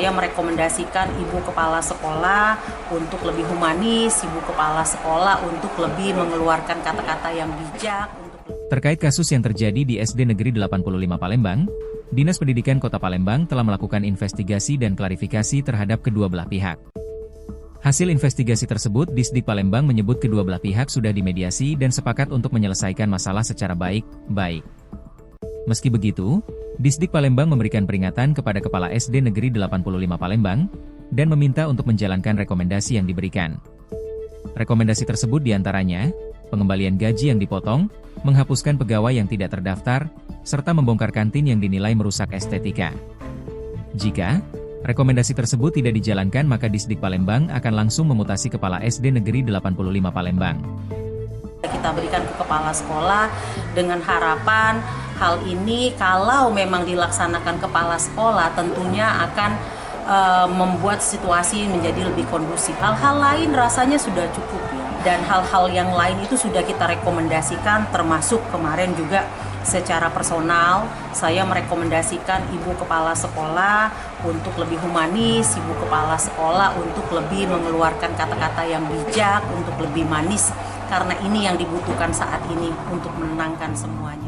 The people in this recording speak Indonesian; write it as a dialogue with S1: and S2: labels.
S1: saya merekomendasikan Ibu Kepala Sekolah untuk lebih humanis, Ibu Kepala Sekolah untuk lebih mengeluarkan kata-kata yang bijak.
S2: Terkait kasus yang terjadi di SD Negeri 85 Palembang, Dinas Pendidikan Kota Palembang telah melakukan investigasi dan klarifikasi terhadap kedua belah pihak. Hasil investigasi tersebut, Disdik Palembang menyebut kedua belah pihak sudah dimediasi dan sepakat untuk menyelesaikan masalah secara baik-baik. Meski begitu, Disdik Palembang memberikan peringatan kepada Kepala SD Negeri 85 Palembang, dan meminta untuk menjalankan rekomendasi yang diberikan. Rekomendasi tersebut diantaranya, pengembalian gaji yang dipotong, menghapuskan pegawai yang tidak terdaftar, serta membongkar kantin yang dinilai merusak estetika. Jika rekomendasi tersebut tidak dijalankan, maka Disdik Palembang akan langsung memutasi Kepala SD Negeri 85 Palembang.
S1: Kita berikan ke kepala sekolah dengan harapan hal ini kalau memang dilaksanakan kepala sekolah tentunya akan membuat situasi menjadi lebih kondusif. Hal-hal lain rasanya sudah cukup ya. Dan hal-hal yang lain itu sudah kita rekomendasikan, termasuk kemarin juga secara personal saya merekomendasikan Ibu Kepala Sekolah untuk lebih humanis, Ibu Kepala Sekolah untuk lebih mengeluarkan kata-kata yang bijak, untuk lebih manis, karena ini yang dibutuhkan saat ini untuk menenangkan semuanya.